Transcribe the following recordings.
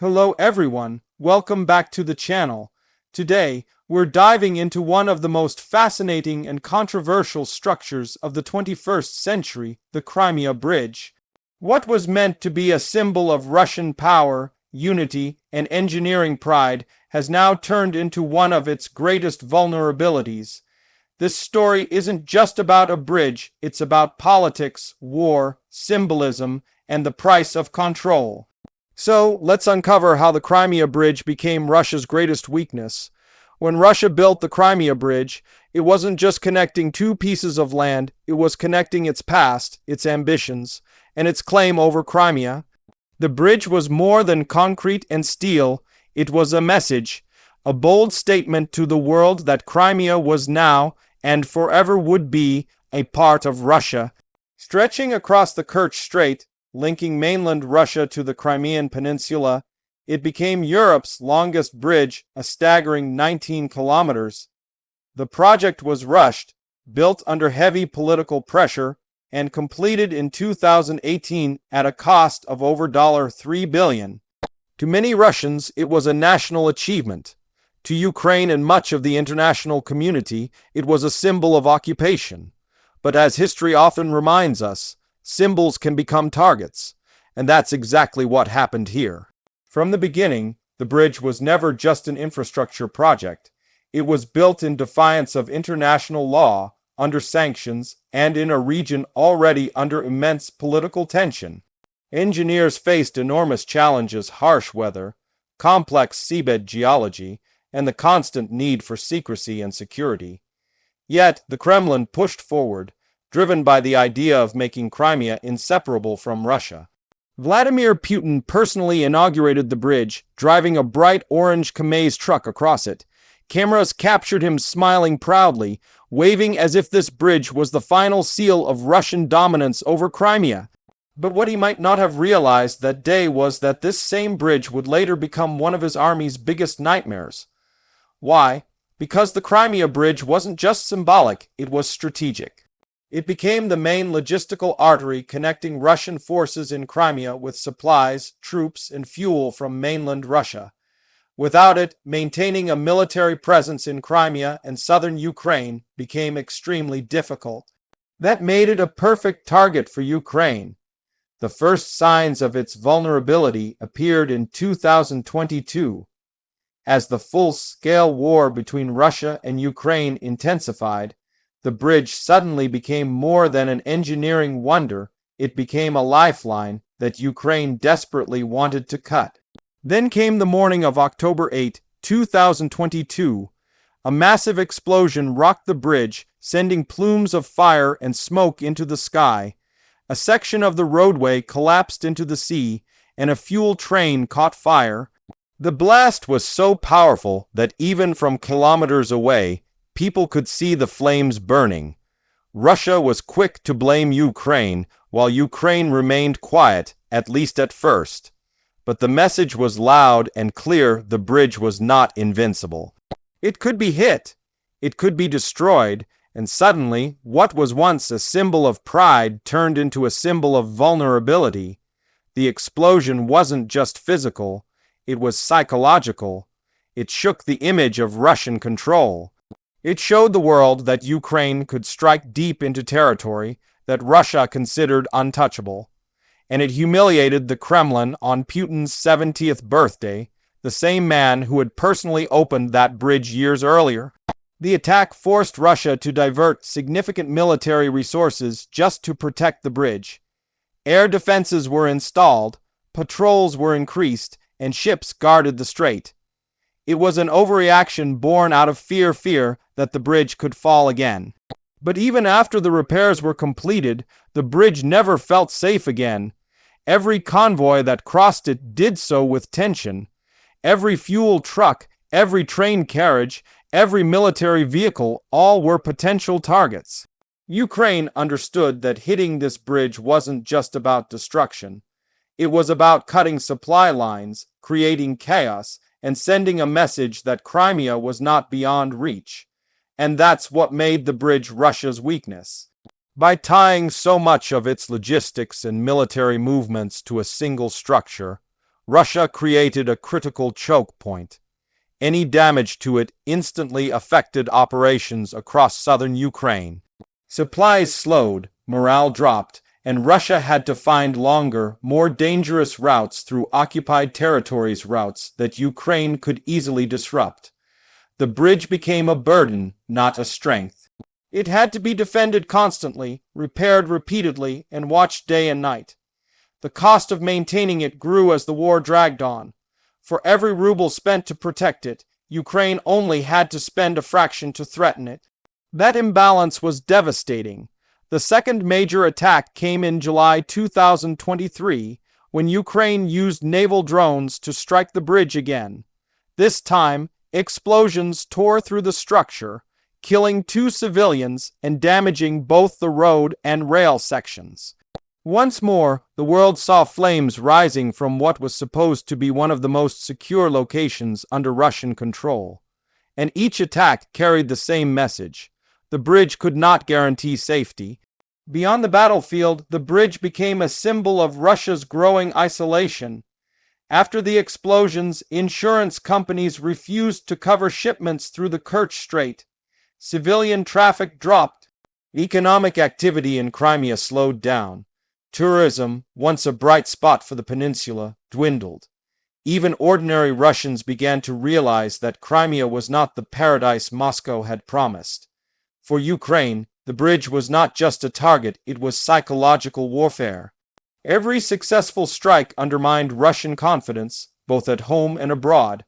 Hello everyone, welcome back to the channel. Today, we're diving into one of the most fascinating and controversial structures of the 21st century, the Crimea Bridge. What was meant to be a symbol of Russian power, unity, and engineering pride has now turned into one of its greatest vulnerabilities. This story isn't just about a bridge, it's about politics, war, symbolism, and the price of control. So, let's uncover how the Crimea Bridge became Russia's greatest weakness. When Russia built the Crimea Bridge, it wasn't just connecting two pieces of land, it was connecting its past, its ambitions, and its claim over Crimea. The bridge was more than concrete and steel, it was a message, a bold statement to the world that Crimea was now, and forever would be, a part of Russia. Stretching across the Kerch Strait, linking mainland Russia to the Crimean Peninsula, it became Europe's longest bridge, a staggering 19 kilometers. The project was rushed, built under heavy political pressure, and completed in 2018 at a cost of over $3 billion. To many Russians, it was a national achievement. To Ukraine and much of the international community, it was a symbol of occupation. But as history often reminds us, symbols can become targets, and that's exactly what happened here. From the beginning, the bridge was never just an infrastructure project. It was built in defiance of international law, under sanctions, and in a region already under immense political tension. Engineers faced enormous challenges: harsh weather, complex seabed geology, and the constant need for secrecy and security. Yet, the Kremlin pushed forward, driven by the idea of making Crimea inseparable from Russia. Vladimir Putin personally inaugurated the bridge, driving a bright orange Kamaz truck across it. Cameras captured him smiling proudly, waving as if this bridge was the final seal of Russian dominance over Crimea. But what he might not have realized that day was that this same bridge would later become one of his army's biggest nightmares. Why? Because the Crimea Bridge wasn't just symbolic, it was strategic. It became the main logistical artery connecting Russian forces in Crimea with supplies, troops, and fuel from mainland Russia. Without it, maintaining a military presence in Crimea and southern Ukraine became extremely difficult. That made it a perfect target for Ukraine. The first signs of its vulnerability appeared in 2022. As the full-scale war between Russia and Ukraine intensified, the bridge suddenly became more than an engineering wonder. It became a lifeline that Ukraine desperately wanted to cut. Then came the morning of October 8, 2022. A massive explosion rocked the bridge, sending plumes of fire and smoke into the sky. A section of the roadway collapsed into the sea, and a fuel train caught fire. The blast was so powerful that even from kilometers away, people could see the flames burning. Russia was quick to blame Ukraine, while Ukraine remained quiet, at least at first. But the message was loud and clear: the bridge was not invincible. It could be hit, it could be destroyed, and suddenly, what was once a symbol of pride turned into a symbol of vulnerability. The explosion wasn't just physical, it was psychological. It shook the image of Russian control. It showed the world that Ukraine could strike deep into territory that Russia considered untouchable. And it humiliated the Kremlin on Putin's 70th birthday, the same man who had personally opened that bridge years earlier. The attack forced Russia to divert significant military resources just to protect the bridge. Air defenses were installed, patrols were increased, and ships guarded the strait. It was an overreaction born out of fear that the bridge could fall again. But even after the repairs were completed, the bridge never felt safe again. Every convoy that crossed it did so with tension. Every fuel truck, every train carriage, every military vehicle, all were potential targets. Ukraine understood that hitting this bridge wasn't just about destruction. It was about cutting supply lines, creating chaos, and sending a message that Crimea was not beyond reach. And that's what made the bridge Russia's weakness. By tying so much of its logistics and military movements to a single structure, Russia created a critical choke point. Any damage to it instantly affected operations across southern Ukraine. Supplies slowed, morale dropped, and Russia had to find longer, more dangerous routes through occupied territories, routes that Ukraine could easily disrupt. The bridge became a burden, not a strength. It had to be defended constantly, repaired repeatedly, and watched day and night. The cost of maintaining it grew as the war dragged on. For every ruble spent to protect it, Ukraine only had to spend a fraction to threaten it. That imbalance was devastating. The second major attack came in July 2023, when Ukraine used naval drones to strike the bridge again. This time, explosions tore through the structure, killing 2 civilians and damaging both the road and rail sections. Once more, the world saw flames rising from what was supposed to be one of the most secure locations under Russian control. And each attack carried the same message. The bridge could not guarantee safety. Beyond the battlefield, the bridge became a symbol of Russia's growing isolation. After the explosions, insurance companies refused to cover shipments through the Kerch Strait. Civilian traffic dropped. Economic activity in Crimea slowed down. Tourism, once a bright spot for the peninsula, dwindled. Even ordinary Russians began to realize that Crimea was not the paradise Moscow had promised. For Ukraine, the bridge was not just a target, it was psychological warfare. Every successful strike undermined Russian confidence, both at home and abroad.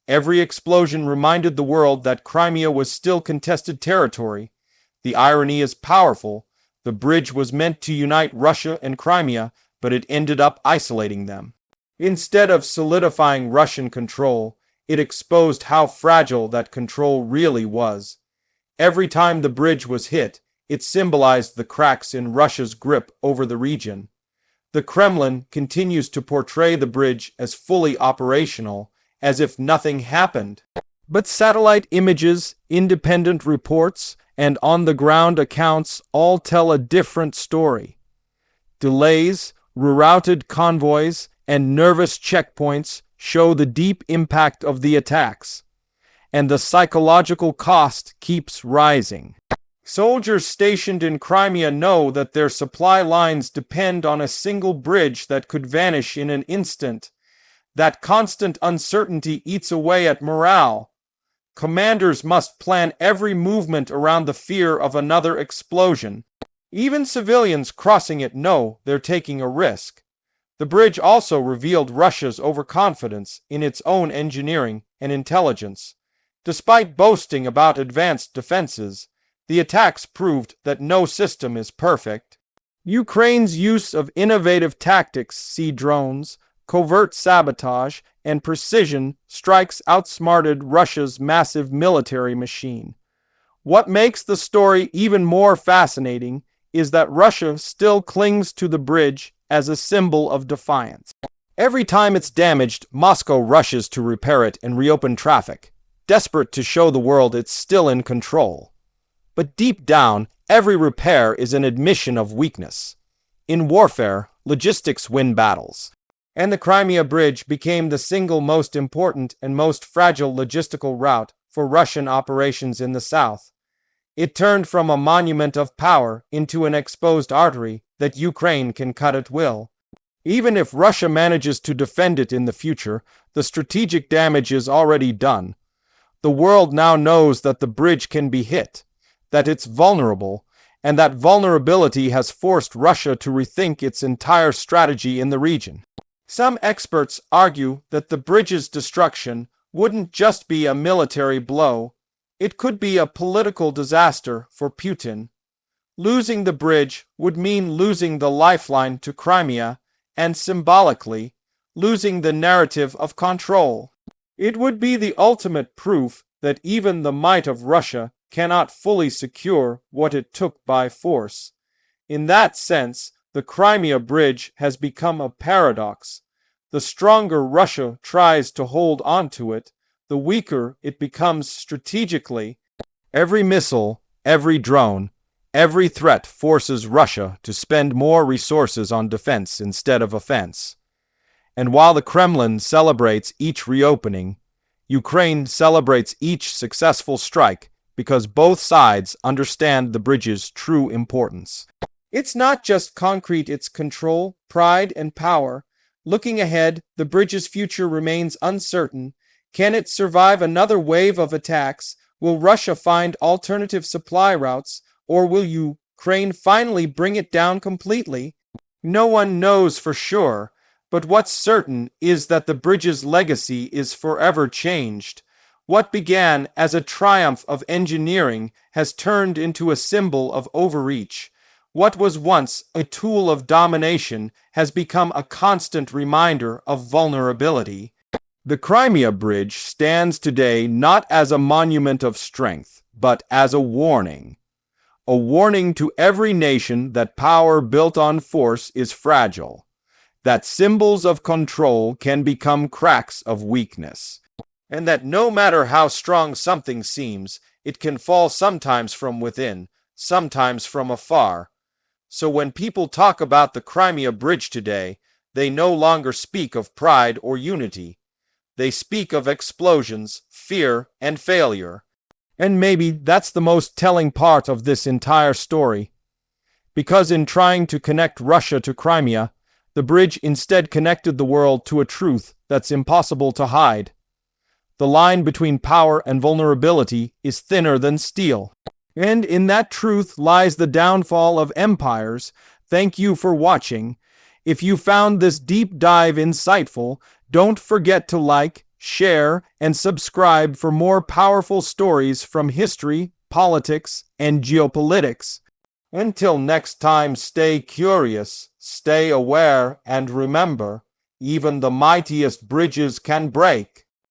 Every explosion reminded the world that Crimea was still contested territory. The irony is powerful. The bridge was meant to unite Russia and Crimea, but it ended up isolating them. Instead of solidifying Russian control, it exposed how fragile that control really was. Every time the bridge was hit, it symbolized the cracks in Russia's grip over the region. The Kremlin continues to portray the bridge as fully operational, as if nothing happened. But satellite images, independent reports, and on-the-ground accounts all tell a different story. Delays, rerouted convoys, and nervous checkpoints show the deep impact of the attacks. And the psychological cost keeps rising. Soldiers stationed in Crimea know that their supply lines depend on a single bridge that could vanish in an instant. That constant uncertainty eats away at morale. Commanders must plan every movement around the fear of another explosion. Even civilians crossing it know they're taking a risk. The bridge also revealed Russia's overconfidence in its own engineering and intelligence. Despite boasting about advanced defenses, the attacks proved that no system is perfect. Ukraine's use of innovative tactics, sea drones, covert sabotage, and precision strikes outsmarted Russia's massive military machine. What makes the story even more fascinating is that Russia still clings to the bridge as a symbol of defiance. Every time it's damaged, Moscow rushes to repair it and reopen traffic, desperate to show the world it's still in control. But deep down, every repair is an admission of weakness. In warfare, logistics win battles. And the Crimea Bridge became the single most important and most fragile logistical route for Russian operations in the south. It turned from a monument of power into an exposed artery that Ukraine can cut at will. Even if Russia manages to defend it in the future, the strategic damage is already done. The world now knows that the bridge can be hit, that it's vulnerable, and that vulnerability has forced Russia to rethink its entire strategy in the region. Some experts argue that the bridge's destruction wouldn't just be a military blow, it could be a political disaster for Putin. Losing the bridge would mean losing the lifeline to Crimea and, symbolically, losing the narrative of control. It would be the ultimate proof that even the might of Russia cannot fully secure what it took by force. In that sense, the Crimea Bridge has become a paradox. The stronger Russia tries to hold onto it, the weaker it becomes strategically. Every missile, every drone, every threat forces Russia to spend more resources on defense instead of offense. And while the Kremlin celebrates each reopening, Ukraine celebrates each successful strike because both sides understand the bridge's true importance. It's not just concrete, it's control, pride, and power. Looking ahead, the bridge's future remains uncertain. Can it survive another wave of attacks? Will Russia find alternative supply routes? Or will Ukraine finally bring it down completely? No one knows for sure, but what's certain is that the bridge's legacy is forever changed. What began as a triumph of engineering has turned into a symbol of overreach. What was once a tool of domination has become a constant reminder of vulnerability. The Crimea Bridge stands today not as a monument of strength, but as a warning. A warning to every nation that power built on force is fragile, that symbols of control can become cracks of weakness, and that no matter how strong something seems, it can fall sometimes from within, sometimes from afar. So when people talk about the Crimea Bridge today, they no longer speak of pride or unity. They speak of explosions, fear, and failure. And maybe that's the most telling part of this entire story. Because in trying to connect Russia to Crimea, the bridge instead connected the world to a truth that's impossible to hide. The line between power and vulnerability is thinner than steel. And in that truth lies the downfall of empires. Thank you for watching. If you found this deep dive insightful, don't forget to like, share, and subscribe for more powerful stories from history, politics, and geopolitics. Until next time, stay curious, stay aware, and remember, even the mightiest bridges can break.